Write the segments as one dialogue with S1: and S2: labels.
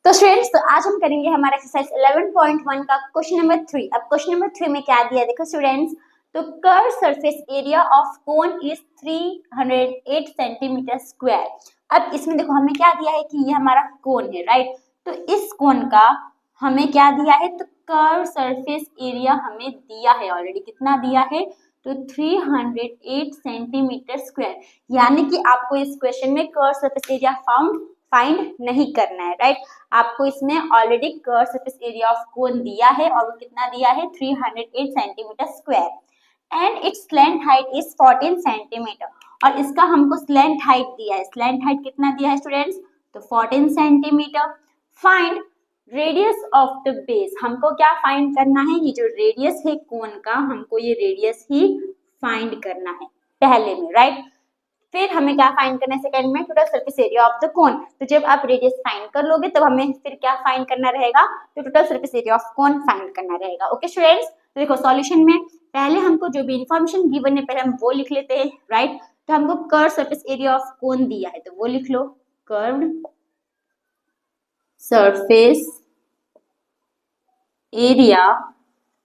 S1: तो स्टूडेंट्स, तो आज हम करेंगे हमारा एक्सरसाइज 11.1 का क्वेश्चन नंबर 3। अब क्वेश्चन नंबर 3 में क्या दिया है देखो स्टूडेंट्स। तो curve surface area of cone is 308 centimetre square. अब इसमें देखो हमें क्या दिया है कि ये हमारा कोन है, राइट। तो इस कोन का हमें क्या दिया है, तो कर्व सरफेस एरिया हमें दिया है ऑलरेडी। कितना दिया है, तो 308 सेंटीमीटर स्क्वायर। यानी कि आपको इस क्वेश्चन में कर्व सरफेस एरिया फाइंड नहीं करना है, राइट। आपको इसमें already curve surface area of cone दिया है और वो कितना दिया है, 308 centimetre square and it's slant height is 14 centimetre. और इसका हमको स्लैंट हाइट दिया है। स्लैंट हाइट कितना दिया है स्टूडेंट्स, तो 14 centimetre. Find radius of the base. हमको क्या फाइंड करना है, ये जो रेडियस है कोन का, हमको ये रेडियस ही फाइंड करना है पहले में, राइट। फिर हमें क्या फाइंड करना है सेकंड में, total surface area of the cone. तो जब आप रेडियस फाइंड कर लोगे तब हमें फिर क्या फाइंड करना रहेगा, तो total surface area of cone find करना रहेगा। ओके स्टूडेंट्स, तो देखो सॉल्यूशन में पहले हमको जो भी इंफॉर्मेशन गिवन है पहले हम वो लिख लेते हैं, राइट। तो हमको curve surface area of cone दिया है तो वो लिख लो, curved surface area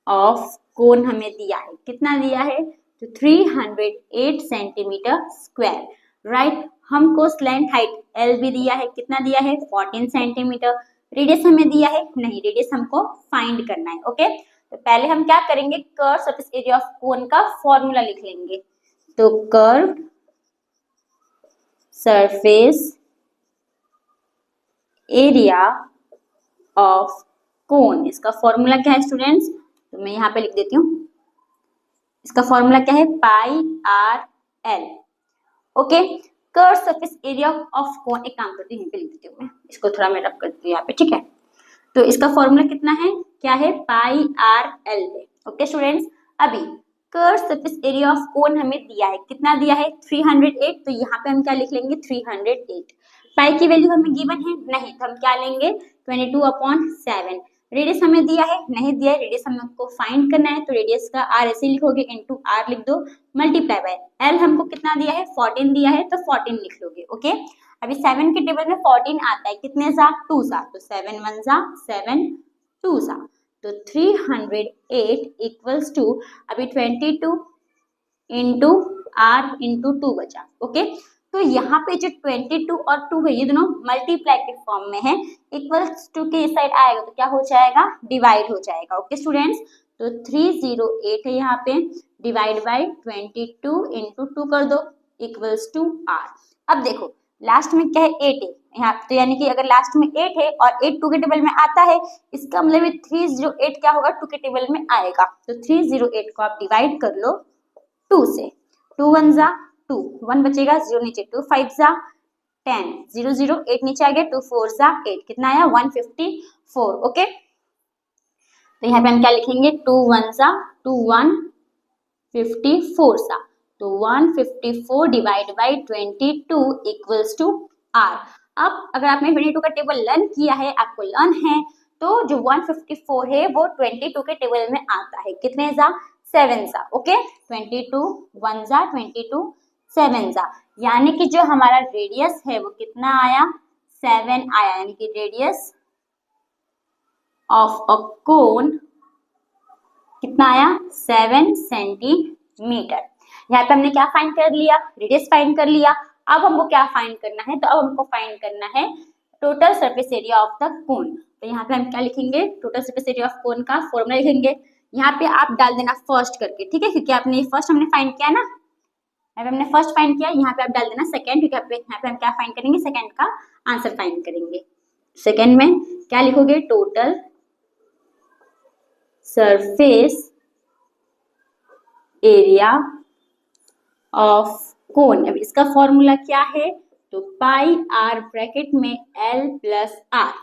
S1: of cone हमें दिया है। कितना दिया है, तो 308 सेंटीमीटर स्क्वायर, राइट। हमको स्लैंट हाइट एल भी दिया है, कितना दिया है, 14 सेंटीमीटर। रेडियस हमें दिया है नहीं, रेडियस हमको फाइंड करना है। ओके, तो पहले हम क्या करेंगे, कर्व सरफेस एरिया ऑफ कोन का फॉर्मूला लिख लेंगे। तो कर्व सरफेस एरिया ऑफ कोन, इसका फॉर्मूला क्या है स्टूडेंट्स, तो मैं यहाँ पे लिख देती हूँ। इसका फॉर्मूला क्या है, pi r l. Okay, curve surface area of cone, एक काम करती हूँ यहाँ पे लिख देती हूँ मैं, इसको थोड़ा मैं रब करती हूँ यहाँ पे, ठीक है। तो इसका फॉर्मूला कितना है, क्या है, पाई आर एल है। ओके स्टूडेंट्स, अभी curve surface area of cone हमें दिया है, कितना दिया है, 308। तो यहाँ पे हम क्या लिख लेंगे, 308। पाई की वैल्यू हमें गिवन है नहीं, तो हम क्या लेंगे, 22/7। रेडियस हमें दिया है नहीं दिया है, रेडियस हमको फाइंड करना है। तो रेडियस का आर ऐसे लिखोगे, इनटू आर लिख दो, मल्टीप्लाई बाय एल हमको कितना दिया है, 14 दिया है, तो 14 लिख लोगे। ओके, अभी 7 के टेबल में 14 आता है, कितने सा, 2 सा, तो 7 1 सा 7 2 सा, तो 308 इक्वल्स टू, अभी 22 इंटू आर इंटू 2 बचा। ओके, तो यहाँ पे जो 22 और 2 है ये दोनों मल्टीप्लाई के फॉर्म में है, इक्वल्स टू के इस साइड आएगा तो क्या हो जाएगा, डिवाइड हो जाएगा। ओके स्टूडेंट्स, तो 308 है यहाँ पे, डिवाइड बाय 22 इंटू 2 कर दो, इक्वल्स टू आर। अब देखो लास्ट में क्या है, 8 है यहाँ, तो यानी कि अगर लास्ट में 8 है और 8 2 के टेबल में आता है, इसका मतलब 308 क्या होगा, 2 के टेबल में आएगा। तो 308 को आप डिवाइड कर लो 2 से, 2 1 जा 2, 1 बचेगा, 0 नीचे, 2 5 जा 10, 0 0 8 नीचे आ गया, 2 4 जा 8, कितना आया, 154। ओके, तो यहाँ पे हम क्या लिखेंगे, 2 1 जा 2 154 सा, तो 154 divide by 22 equals to R. अब अगर आपने 22 का टेबल लर्न किया है, आपको लर्न है, तो जो 154 है वो 22 के टेबल में आता है, कितने जा, 7 सा। ओके, 22 1 जा 22 7 जा, यानी कि जो हमारा रेडियस है वो कितना आया, 7 आया, यानी कि रेडियस ऑफ अ कोन कितना आया, 7 सेंटीमीटर। यहाँ पे हमने क्या फाइंड कर लिया, रेडियस फाइंड कर लिया। अब हमको क्या फाइंड करना है, तो अब हमको फाइंड करना है total surface area of the cone. तो यहाँ पे हम क्या लिखेंगे, टोटल सरफेस एरिया ऑफ कोन का फॉर्मूला लिखेंगे। यहाँ पे आप डाल देना फर्स्ट करके, ठीक है, क्योंकि आपने फर्स्ट हमने फाइंड किया ना, हमने फर्स्ट फाइंड किया, यहाँ पे आप डाल देना सेकंड, क्योंकि यहाँ पे हम क्या फाइंड करेंगे, सेकंड का आंसर फाइंड करेंगे। सेकंड में क्या लिखोगे, टोटल सरफेस एरिया ऑफ कोन। अब इसका फॉर्मूला क्या है, तो पाई आर ब्रैकेट में एल प्लस आर।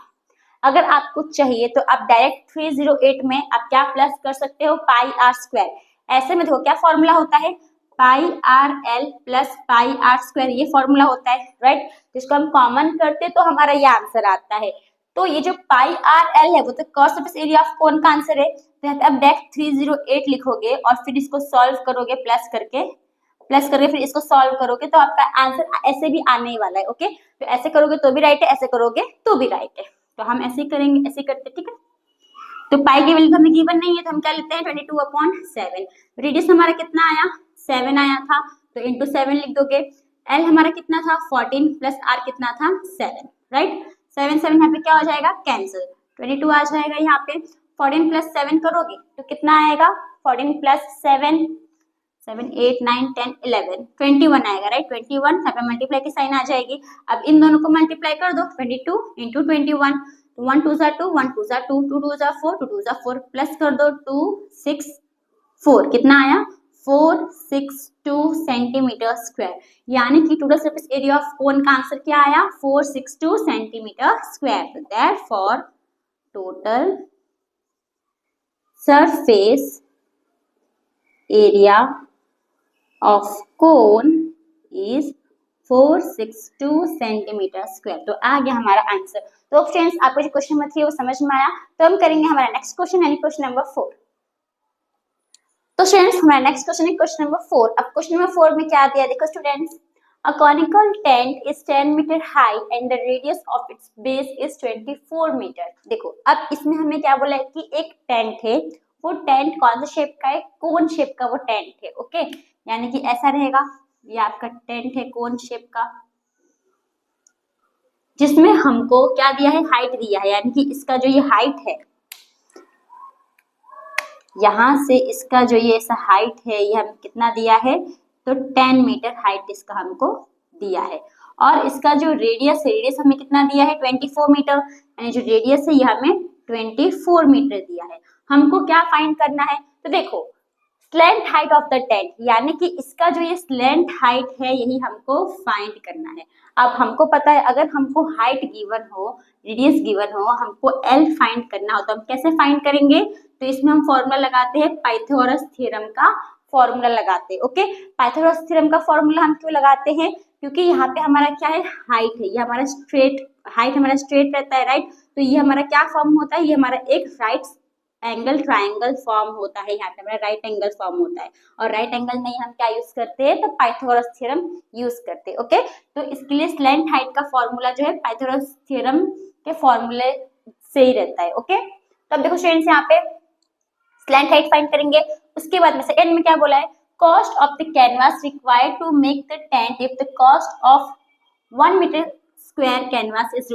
S1: अगर आपको चाहिए तो आप डायरेक्ट 308 में आप क्या प्लस कर सकते हो, पाई आर स्क्वायर। ऐसे में देखो क्या फॉर्मूला होता है, pi r l plus pi r square, ये फॉर्मूला होता है, राइट। जिसको हम कॉमन करते तो हमारा ये आंसर आता है। तो ये जो पाई आर एल है वो तो कर्व सरफेस एरिया ऑफ कोन का आंसर है। तो यहाँ पे आप डायरेक्ट 308 लिखोगे और फिर इसको सॉल्व करोगे, प्लस करके फिर इसको सॉल्व करोगे तो आपका आंसर ऐसे भी आने ही वाला है। ओके, तो ऐसे करोगे तो भी राइट है, ऐसे करोगे तो भी राइट है। तो हम ऐसे करेंगे, ऐसे करते, ठीक है। तो पाई की वैल्यू हमें गिवन नहीं है, तो हम क्या लेते हैं 22/7। रेडियस हमारा कितना आया, 7 आया था, तो इंटू 7 लिख दोगे। एल हमारा कितना था 14 प्लस आर कितना था 7, राइट। 7 7 यहाँ पे क्या हो जाएगा, कैंसिल, 22 आ जाएगा यहाँ पे। 14 प्लस 7 करोगे तो कितना आएगा, 14 प्लस 7 7 8 9 10 11 21 आएगा, राइट। 21 यहाँ पे मल्टीप्लाई की साइन आ जाएगी। अब इन दोनों को मल्टीप्लाई कर दो, 22 इंटू 21, 1 2 2 1 2 2 2 2 4 2 2 4 प्लस कर दो 2 6 4, कितना आया 462 सेंटीमीटर स्क्वायर, यानी कि टोटल सरफेस एरिया ऑफ कोन का आंसर क्या आया 462 सेंटीमीटर स्क्वायर। तो therefore total surface area of cone is 462 centimetre square. तो आ गया हमारा आंसर। तो फ्रेंड्स आपको जो क्वेश्चन नंबर 3 वो समझ में आया, तो हम करेंगे हमारा नेक्स्ट क्वेश्चन यानी क्वेश्चन नंबर 4। तो स्टूडेंट्स हमारा नेक्स्ट क्वेश्चन है क्वेश्चन नंबर 4। अब क्वेश्चन नंबर 4 में क्या दिया, देखो students, a conical tent is 10 metre high and the radius of its base is 24 metre. देखो अब इसमें हमें क्या बोला है कि एक टेंट है, वो टेंट कौन सा शेप का है, कोन शेप का वो टेंट है, ओके, यानी कि ऐसा रहेगा, ये आपका टेंट है कोन शेप का, जिसमें हमको क्या दिया है, हाइट दिया है, यानी कि इसका जो ये हाइट है, यहाँ से इसका जो ये ऐसा हाइट है, ये हमें कितना दिया है, तो 10 मीटर हाइट इसका हमको दिया है। और इसका जो रेडियस है, रेडियस हमें कितना दिया है 24 मीटर, यानी जो रेडियस है ये हमें 24 मीटर दिया है। हमको क्या फाइंड करना है, तो देखो slant height of the tent, यानी कि इसका जो ये स्लैंट हाइट है यही हमको फाइंड करना है। अब हमको पता है अगर हमको हाइट गिवन हो, रेडियस गिवन हो, हमको एल फाइंड करना हो, तो हम कैसे फाइंड करेंगे, तो इसमें हम फॉर्मूला लगाते हैं, पाइथागोरस थ्योरम का फॉर्मूला लगाते हैं, ओके। पाइथागोरस थ्योरम का फॉर्मूला हम क्यों लगाते हैं, क्योंकि यहाँ पे हमारा क्या है, हाइट है, ये हमारा स्ट्रेट, हाइट हमारा स्ट्रेट रहता है, राइट। तो ये हमारा क्या फॉर्म होता है, ये हमारा एक राइट एंगल ट्राइंगल फॉर्म होता है, यहाँ पे हमारा राइट एंगल फॉर्म होता है। और राइट एंगल में हम क्या यूज करते हैं, तो पाइथागोरस थ्योरम यूज करते हैं, ओके। तो इसके लिए स्लैंट हाइट का फॉर्मूला जो है पाइथागोरस थ्योरम के फॉर्मूले से ही रहता है, ओके। तो अब देखो स्टूडेंट्स यहाँ पे स्लैंट हाइट फाइंड करेंगे। उसके बाद में सेकंड में क्या बोला है, cost of the canvas required to make the tent if the cost of 1 metre square canvas is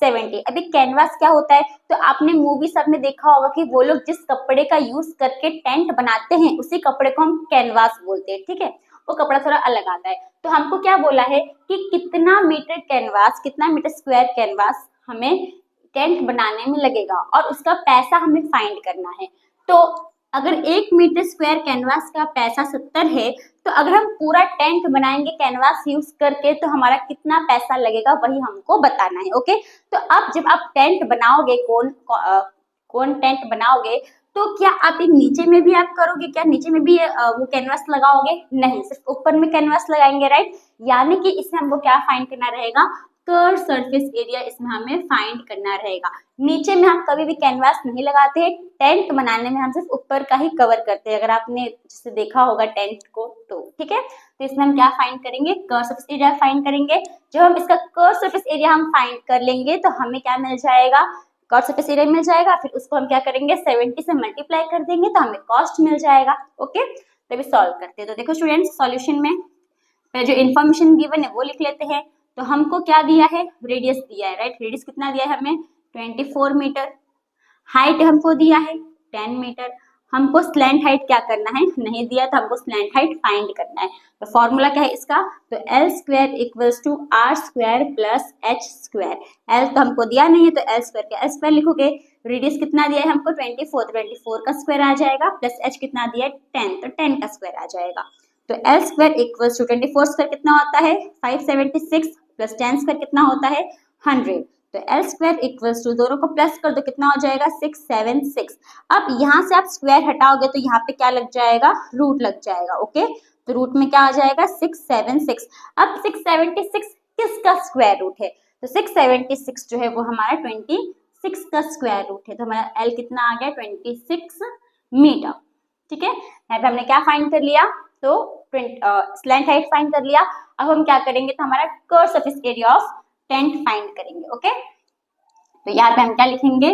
S1: ₹70। अभी कैनवास क्या होता है, तो आपने मूवी सब में देखा होगा कि वो लोग जिस कपड़े का यूज करके टेंट बनाते हैं उसी कपड़े को हम कैनवास बोलते हैं, ठीक है। वो कपड़ा थोड़ा अलग आता है। तो हमको क्या बोला है कि कितना मीटर कैनवास, कितना मीटर स्क्वायर कैनवास हमें टेंट बनाने में लगेगा और उसका पैसा हमें फाइंड करना है। तो अगर 1 मीटर स्क्वायर कैनवास का पैसा 70 है, तो अगर हम पूरा टेंट बनाएंगे कैनवास यूज करके तो हमारा कितना पैसा लगेगा वही हमको बताना है, ओके। तो अब जब आप टेंट बनाओगे, कौन टेंट बनाओगे, तो क्या आप एक नीचे में भी आप करोगे, क्या नीचे में भी वो कैनवास लगाओगे, नहीं, सिर्फ ऊपर में कैनवास लगाएंगे, राइट। यानी कि इसमें हमको क्या फाइंड करना रहेगा, कर्व सरफेस एरिया इसमें हमें फाइंड करना रहेगा। नीचे में हम कभी भी कैनवास नहीं लगाते हैं, टेंट बनाने में हम सिर्फ ऊपर का ही कवर करते हैं, अगर आपने जिससे देखा होगा टेंट को, तो ठीक है। तो इसमें हम क्या फाइंड करेंगे, कर्व सरफेस एरिया फाइंड करेंगे। जब हम इसका कर्व सरफेस एरिया हम फाइंड कर लेंगे तो हमें क्या मिल जाएगा, कर्व सरफेस एरिया मिल जाएगा। फिर उसको हम क्या करेंगे, 70 से मल्टीप्लाई कर देंगे तो हमें कॉस्ट मिल जाएगा, ओके। तो अभी सॉल्व करते हैं। तो देखो स्टूडेंट्स, सॉल्यूशन में जो इन्फॉर्मेशन गिवन है वो लिख लेते हैं। तो हमको क्या दिया है, रेडियस दिया है, राइट। रेडियस कितना दिया है हमें 24 मीटर, हाइट हमको दिया है 10 मीटर। हमको स्लैंट हाइट क्या करना है, नहीं दिया, तो हमको स्लैंट हाइट फाइंड करना है। तो फॉर्मूला क्या है इसका, तो L square equals to R square plus H square. L तो हमको दिया नहीं है तो L स्क्वायर का L स्क्वायर लिखोगे। रेडियस कितना दिया है हमको 24, 24 का स्क्वायर आ जाएगा, प्लस H कितना दिया है 10, तो 10 का स्क्वायर आ जाएगा। तो L square equals to 24 square कितना होता है 576 प्लस 10 स्क्वायर कितना होता है 100। तो L स्क्वायर इक्वल्स टू, दोनों को प्लस कर दो कितना हो जाएगा 676। अब यहाँ से आप स्क्वायर हटाओगे तो यहाँ पे क्या लग जाएगा, रूट लग जाएगा, ओके। तो रूट में क्या आ जाएगा 676। अब 676 किसका स्क्वायर रूट है, तो 676 जो है वो हमारा 26 का स्क्वायर रूट है। तो हमारा L कितना आ गया 26 मीटर, ठीक है। यहाँ पे हमने क्या फाइंड कर लिया, तो स्लैंट हाइट फाइंड कर लिया। अब हम क्या करेंगे, तो हमारा curve surface area of tent find करेंगे, ओके। तो यहाँ पे हम क्या लिखेंगे,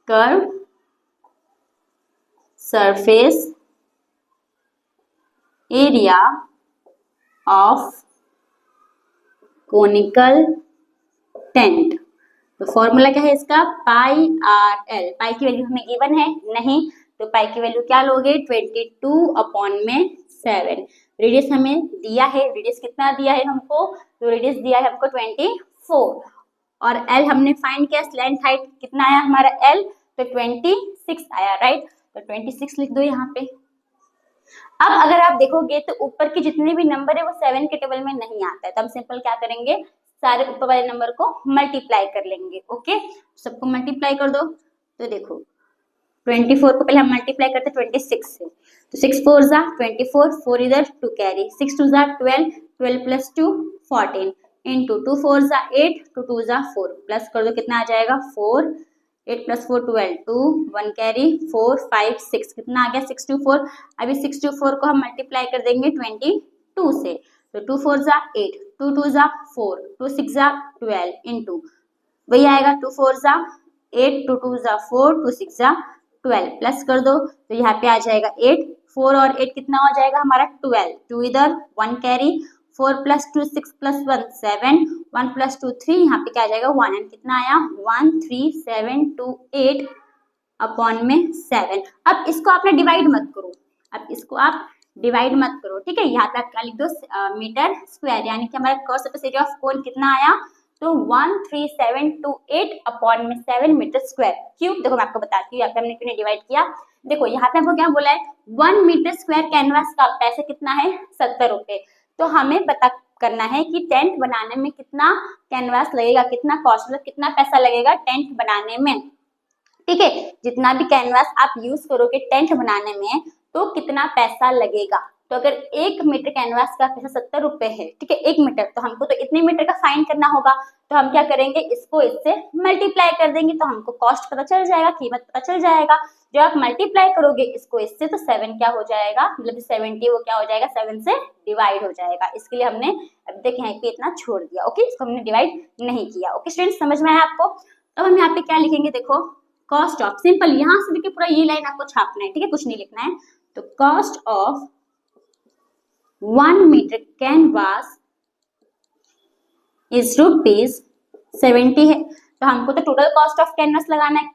S1: curve surface area of conical tent. तो फॉर्मूला क्या है इसका, पाई आर एल। पाई की वैल्यू हमें गिवन है नहीं, तो पाई की वैल्यू क्या लोगे, 22/7। रेडियस हमें दिया है, रेडियस कितना दिया है हमको, तो रेडियस दिया है हमको 24, और एल हमने फाइंड किया, स्लैंट हाइट कितना आया हमारा एल, तो 26 आया, राइट। तो 26 लिख दो यहाँ पे। अब अगर आप देखोगे तो ऊपर के जितने भी नंबर है वो 7 के टेबल में नहीं आता है, तो हम सिंपल क्या करेंगे, सारे ऊपर वाले नंबर को मल्टीप्लाई कर लेंगे। ओके, सबको मल्टीप्लाई कर दो। तो देखो 24 को पहले हम मल्टीप्लाई करते 26 से, तो 6 4 जा 24, 4 इधर 2 कैरी, 6 2 जा 12, 12 प्लस 2 14, इंटू 2 4 जा 8, 2 2 जा 4, प्लस कर दो कितना आ जाएगा 4, 8 प्लस 4 12, 2 1 कैरी 4 5 6, कितना आ गया 6 2 4। अभी 6 2 4 को हम मल्टीप्लाई कर देंगे 22 से, तो 2 4 जा 8, 2 2 जा 4, 2 6 जा 12, इंटू वही आएगा 2 4 जा 8, 2 2 जा 4, 2 6 जा 12, प्लस कर दो तो यहाँ पे आ जाएगा 8, 4 और 8 कितना हो जाएगा हमारा 12, 2 इधर 1 कैरी, 4 प्लस 2 6 प्लस 1 7, 1 प्लस 2 3, यहाँ पे क्या आ जाएगा 1, एंड कितना आया 1 3 7 2 8 अपॉन में 7। अब इसको आपने डिवाइड मत करो, अब इसको आप डिवाइड मत करो, ठीक है। यहाँ पे आप क्या लिख दो, मीटर स्क्वायर, यानी कि हमारा कर्व सरफेस एरिया ऑफ कोन कितना आया, तो 13728 अपॉन में 7 मीटर स्क्वायर। क्यों, देखो मैं आपको बताती हूँ यहाँ पे हमने क्यों डिवाइड किया। देखो यहाँ पे हमको क्या बोला है, 1 मीटर स्क्वायर कैनवास का पैसे कितना है 70 रुपए। तो हमें पता करना है कि टेंट बनाने में कितना कैनवास लगेगा, कितना कॉस्ट, मतलब कितना पैसा लगेगा टेंट बनाने में, ठीक है। जितना भी कैनवास आप यूज करोगे टेंट बनाने में तो कितना पैसा लगेगा। तो अगर 1 मीटर कैनवास का पैसा 70 रुपए है, ठीक है, 1 मीटर, तो हमको तो इतने मीटर का फाइंड करना होगा। तो हम क्या करेंगे, इसको इससे मल्टीप्लाई कर देंगे, तो हमको कॉस्ट पता चल जाएगा, कीमत पता चल जाएगा। जब आप मल्टीप्लाई करोगे इसको इससे, तो 7 क्या हो जाएगा, मतलब 70 वो क्या हो जाएगा 7 से डिवाइड हो जाएगा। इसके लिए हमने अब देख यहाँ पे इतना छोड़ दिया, ओके, इसको हमने डिवाइड नहीं किया। ओके स्टूडेंट्स, समझ में आया आपको। अब हम यहाँ पे क्या लिखेंगे, देखो कॉस्ट ऑफ, सिंपल यहाँ से देखिए पूरा ये लाइन आपको छापना है, ठीक है, कुछ नहीं लिखना है। तो cost of 1 metre canvas is ₹70 है। तो हमको तो टोटल कॉस्ट ऑफ कैनवास लगाना है,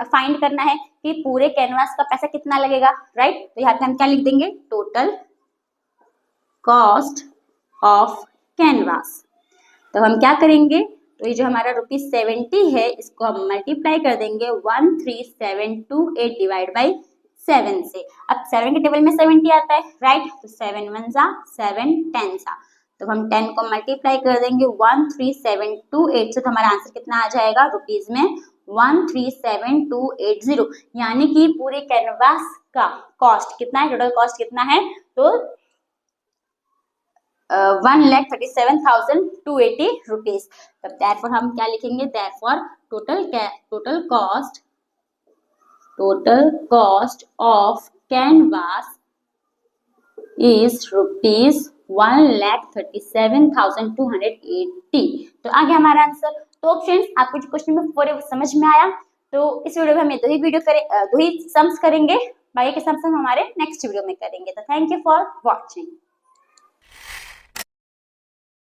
S1: फाइंड करना है कि पूरे कैनवास का पैसा कितना लगेगा, राइट। तो यहाँ पे हम क्या लिख देंगे, टोटल कॉस्ट ऑफ कैनवास। तो हम क्या करेंगे, तो ये जो हमारा ₹70 है इसको हम मल्टीप्लाई कर देंगे 13728 डिवाइड बाई 7 से। अब 7 के टेबल में 70 आता है, राइट, तो 7 1 जा 7 10 जा, तो हम 10 को मल्टीप्लाई कर देंगे 13728 से, तो हमारा आंसर कितना आ जाएगा रुपीज में 137,280, यानी कि पूरे कैनवास का कॉस्ट कितना है, टोटल कॉस्ट कितना है, तो 1,37,280 रुपीज। तब therefore हम क्या लिखेंगे, therefore total cost of canvas is ₹1,37,280। तो आ गया हमारा आंसर। तो फ्रेंड्स, आपको जो क्वेश्चन में पूरे समझ में आया, तो इस वीडियो में हम दो ही सम्स करेंगे, बाकी के सम्स हम हमारे नेक्स्ट वीडियो में करेंगे। तो थैंक यू फॉर वॉचिंग।